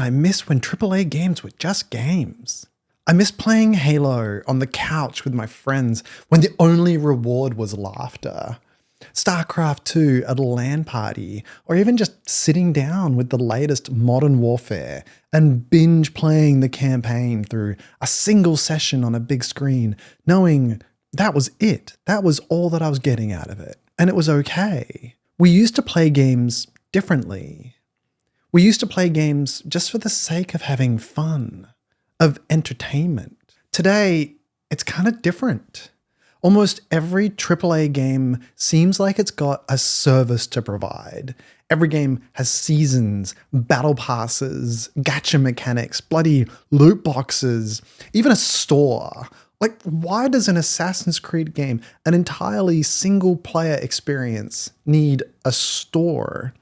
man, I miss when AAA games were just games. I miss playing Halo on the couch with my friends when the only reward was laughter. Starcraft 2 at a LAN party, or even just sitting down with the latest Modern Warfare and binge playing the campaign through a single session on a big screen, knowing that was it. That was all that I was getting out of it. And it was okay. We used to play games differently. We used to play games just for the sake of having fun, of entertainment. Today, it's kind of different. Almost every AAA game seems like it's got a service to provide. Every game has seasons, battle passes, gacha mechanics, bloody loot boxes, even a store. Like, why does an Assassin's Creed game, an entirely single-player experience, need a store?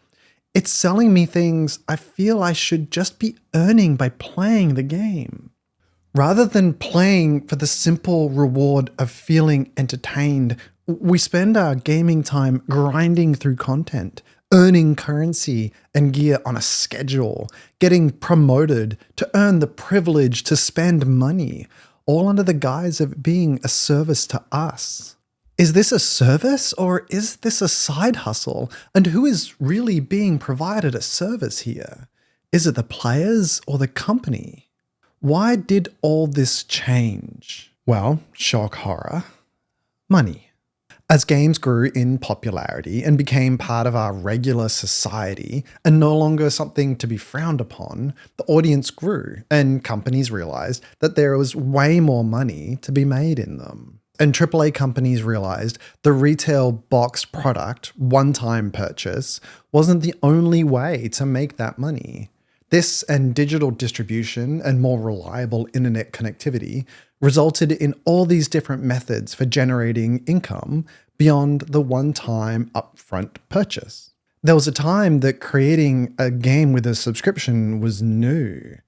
It's selling me things I feel I should just be earning by playing the game. Rather than playing for the simple reward of feeling entertained, we spend our gaming time grinding through content, earning currency and gear on a schedule, getting promoted to earn the privilege to spend money, all under the guise of being a service to us. Is this a service or is this a side hustle? And who is really being provided a service here? Is it the players or the company? Why did all this change? Well, shock horror. Money. As games grew in popularity and became part of our regular society and no longer something to be frowned upon, the audience grew and companies realized that there was way more money to be made in them. And AAA companies realized the retail boxed product, one-time purchase, wasn't the only way to make that money. This and digital distribution and more reliable internet connectivity resulted in all these different methods for generating income beyond the one-time upfront purchase. There was a time that creating a game with a subscription was new.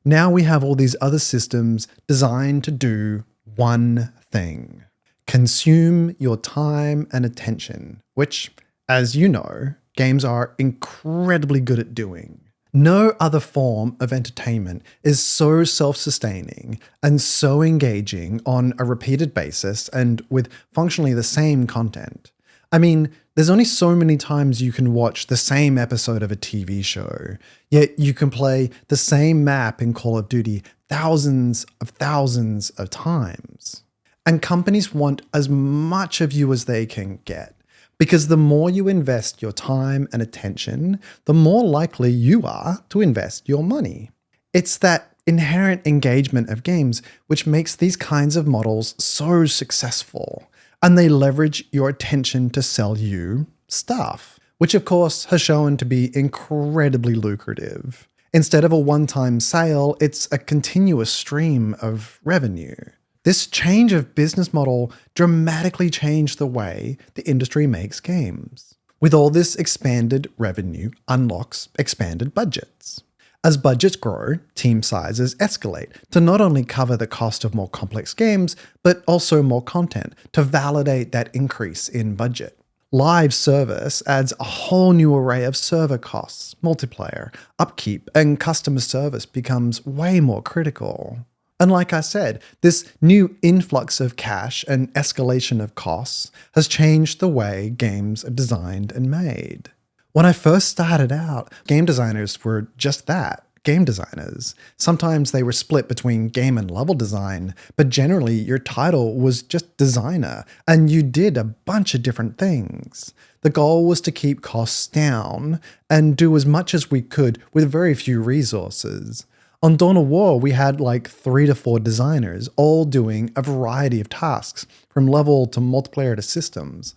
Now we have all these other systems designed to do one thing: consume your time and attention, which, as you know, games are incredibly good at doing. No other form of entertainment is so self-sustaining and so engaging on a repeated basis and with functionally the same content. I mean, there's only so many times you can watch the same episode of a TV show, yet you can play the same map in Call of Duty thousands of times. And companies want as much of you as they can get. Because the more you invest your time and attention, the more likely you are to invest your money. It's that inherent engagement of games which makes these kinds of models so successful, and they leverage your attention to sell you stuff, which of course has shown to be incredibly lucrative. Instead of a one-time sale, it's a continuous stream of revenue. This change of business model dramatically changed the way the industry makes games. With all this expanded revenue unlocks expanded budgets. As budgets grow, team sizes escalate to not only cover the cost of more complex games, but also more content to validate that increase in budget. Live service adds a whole new array of server costs, multiplayer, upkeep, and customer service becomes way more critical. And like I said, this new influx of cash and escalation of costs has changed the way games are designed and made. When I first started out, game designers were just that, game designers. Sometimes they were split between game and level design, but generally your title was just designer, and you did a bunch of different things. The goal was to keep costs down and do as much as we could with very few resources. On Dawn of War, we had like 3 to 4 designers, all doing a variety of tasks, from level to multiplayer to systems.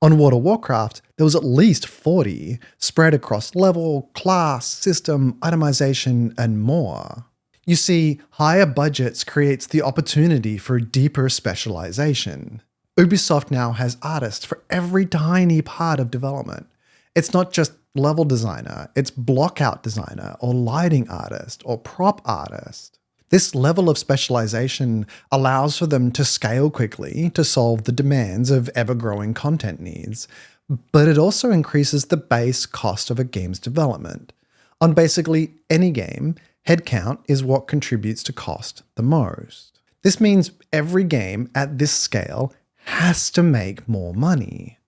On World of Warcraft, there was at least 40, spread across level, class, system, itemization, and more. You see, higher budgets creates the opportunity for deeper specialization. Ubisoft now has artists for every tiny part of development. It's not just level designer, it's blockout designer or lighting artist or prop artist. This level of specialization allows for them to scale quickly to solve the demands of ever-growing content needs, but it also increases the base cost of a game's development. On basically any game, Headcount is what contributes to cost the most. This means every game at this scale has to make more money,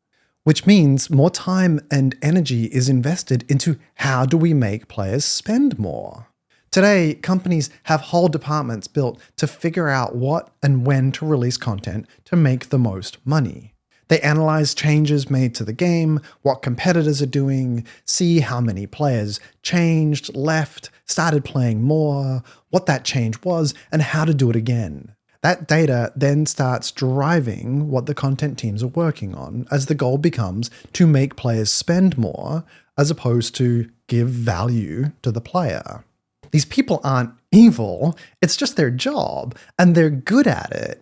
which means more time and energy is invested into how do we make players spend more. Today, companies have whole departments built to figure out what and when to release content to make the most money. They analyze changes made to the game, what competitors are doing, see how many players changed, left, started playing more, what that change was, and how to do it again. That data then starts driving what the content teams are working on, as the goal becomes to make players spend more as opposed to give value to the player. These people aren't evil, it's just their job, and they're good at it.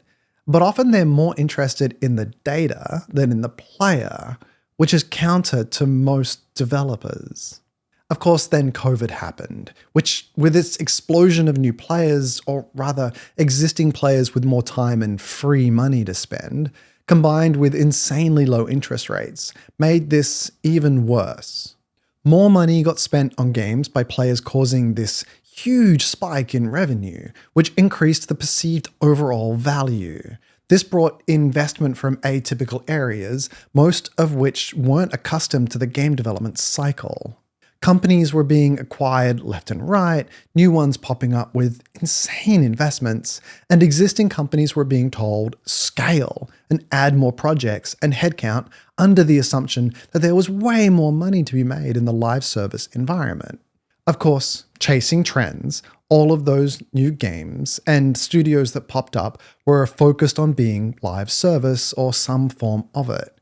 But often they're more interested in the data than in the player, which is counter to most developers. Of course, then COVID happened, which with its explosion of new players, or rather existing players with more time and free money to spend, combined with insanely low interest rates, made this even worse. More money got spent on games by players, causing this huge spike in revenue, which increased the perceived overall value. This brought investment from atypical areas, most of which weren't accustomed to the game development cycle. Companies were being acquired left and right, new ones popping up with insane investments, and existing companies were being told scale and add more projects and headcount under the assumption that there was way more money to be made in the live service environment. Of course, chasing trends, all of those new games and studios that popped up were focused on being live service or some form of it.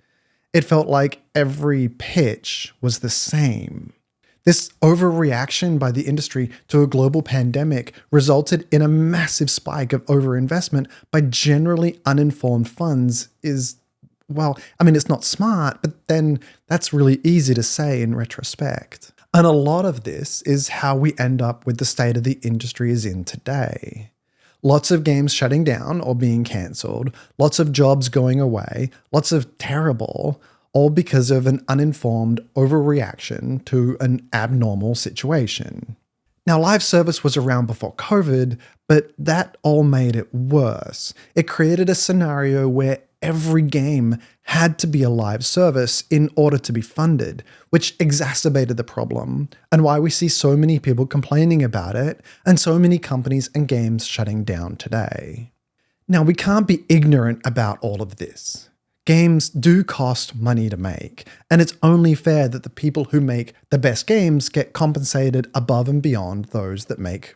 It felt like every pitch was the same. This overreaction by the industry to a global pandemic resulted in a massive spike of overinvestment by generally uninformed funds it's not smart, but then that's really easy to say in retrospect. And a lot of this is how we end up with the state of the industry is in today. Lots of games shutting down or being cancelled, lots of jobs going away, lots of terrible, all because of an uninformed overreaction to an abnormal situation. Now, live service was around before COVID, but that all made it worse. It created a scenario where every game had to be a live service in order to be funded, which exacerbated the problem, and why we see so many people complaining about it and so many companies and games shutting down today. Now, we can't be ignorant about all of this. Games do cost money to make, and it's only fair that the people who make the best games get compensated above and beyond those that make,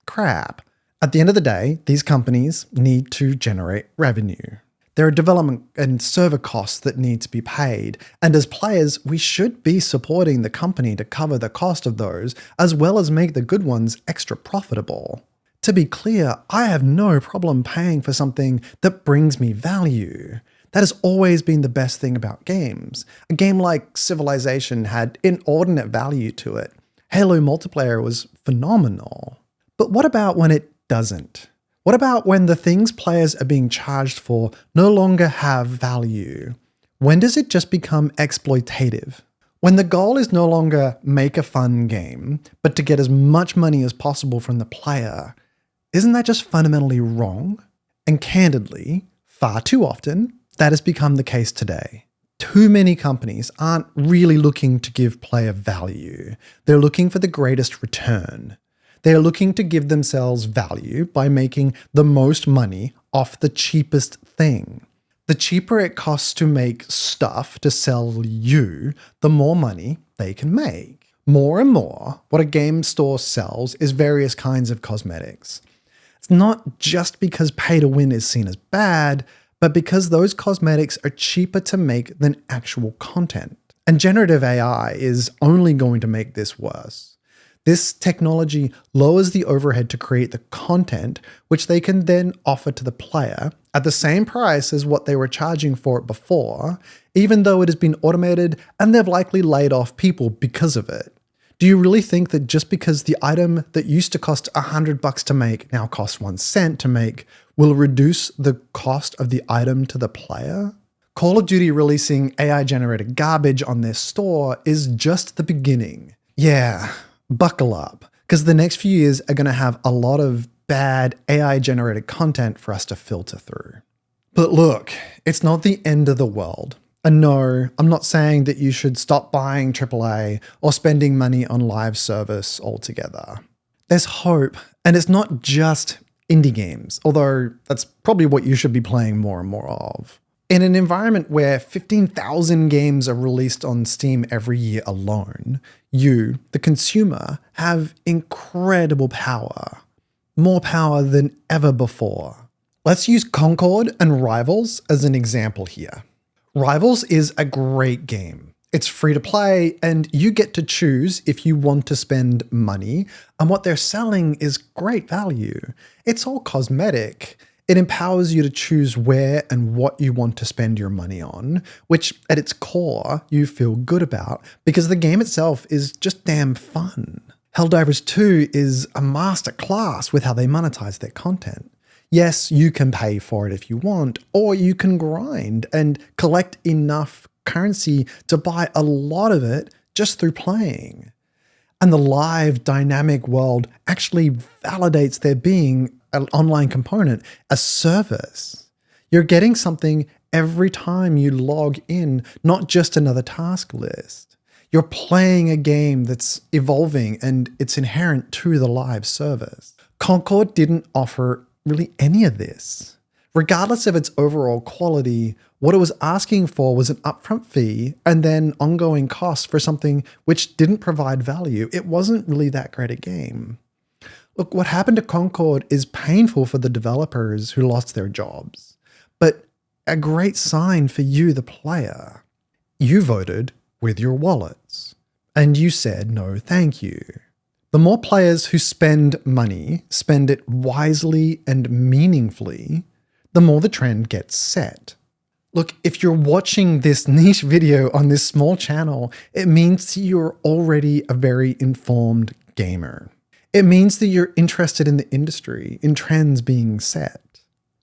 crap. At the end of the day, these companies need to generate revenue. There are development and server costs that need to be paid, and as players, we should be supporting the company to cover the cost of those, as well as make the good ones extra profitable. To be clear, I have no problem paying for something that brings me value. That has always been the best thing about games. A game like Civilization had inordinate value to it. Halo multiplayer was phenomenal. But what about when it doesn't? What about when the things players are being charged for no longer have value? When does it just become exploitative? When the goal is no longer make a fun game, but to get as much money as possible from the player, isn't that just fundamentally wrong? And candidly, far too often, that has become the case today. Too many companies aren't really looking to give player value. They're looking for the greatest return. They're looking to give themselves value by making the most money off the cheapest thing. The cheaper it costs to make stuff to sell you, the more money they can make. More and more, what a game store sells is various kinds of cosmetics. It's not just because pay to win is seen as bad, but because those cosmetics are cheaper to make than actual content. And generative AI is only going to make this worse. This technology lowers the overhead to create the content, which they can then offer to the player at the same price as what they were charging for it before, even though it has been automated and they've likely laid off people because of it. Do you really think that just because the item that used to cost $100 to make now costs 1 cent to make will reduce the cost of the item to the player? Call of Duty releasing AI-generated garbage on their store is just the beginning. Yeah, buckle up, because the next few years are going to have a lot of bad AI-generated content for us to filter through. But look, it's not the end of the world. And no, I'm not saying that you should stop buying AAA or spending money on live service altogether. There's hope, and it's not just indie games, although that's probably what you should be playing more and more of. In an environment where 15,000 games are released on Steam every year alone, you, the consumer, have incredible power. More power than ever before. Let's use Concord and Rivals as an example here. Rivals is a great game. It's free to play, and you get to choose if you want to spend money, and what they're selling is great value. It's all cosmetic. It empowers you to choose where and what you want to spend your money on, which at its core you feel good about because the game itself is just damn fun. Helldivers 2 is a master class with how they monetize their content. Yes, you can pay for it if you want, or you can grind and collect enough currency to buy a lot of it just through playing. And the live dynamic world actually validates there being an online component, a service. You're getting something every time you log in, not just another task list. You're playing a game that's evolving and it's inherent to the live service. Concord didn't offer really any of this. Regardless of its overall quality, what it was asking for was an upfront fee and then ongoing costs for something which didn't provide value. It wasn't really that great a game. Look, what happened to Concord is painful for the developers who lost their jobs, but a great sign for you, the player. You voted with your wallets, and you said no thank you. The more players who spend money spend it wisely and meaningfully, the more the trend gets set. Look, if you're watching this niche video on this small channel, it means you're already a very informed gamer. It means that you're interested in the industry, in trends being set.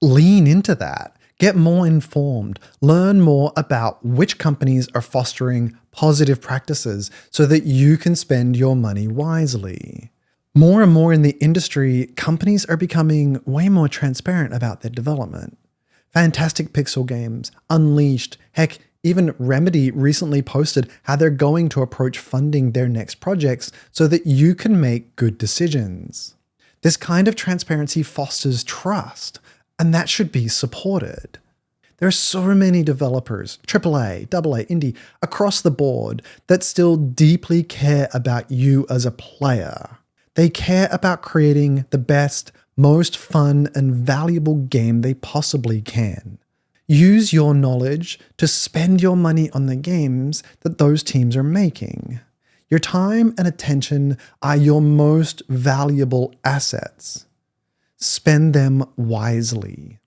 Lean into that. Get more informed. Learn more about which companies are fostering positive practices so that you can spend your money wisely. More and more in the industry, companies are becoming way more transparent about their development. Fantastic Pixel Games, Unleashed, heck, even Remedy recently posted how they're going to approach funding their next projects so that you can make good decisions. This kind of transparency fosters trust, and that should be supported. There are so many developers, AAA, AA, indie, across the board that still deeply care about you as a player. They care about creating the best, most fun and valuable game they possibly can. Use your knowledge to spend your money on the games that those teams are making. Your time and attention are your most valuable assets. Spend them wisely.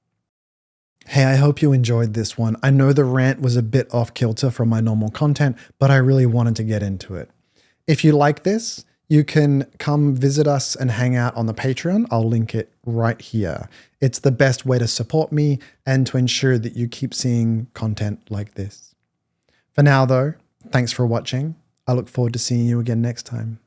Hey, I hope you enjoyed this one. I know the rant was a bit off kilter from my normal content, but I really wanted to get into it. If you like this, you can come visit us and hang out on the Patreon. I'll link it right here. It's the best way to support me and to ensure that you keep seeing content like this. For now though, thanks for watching. I look forward to seeing you again next time.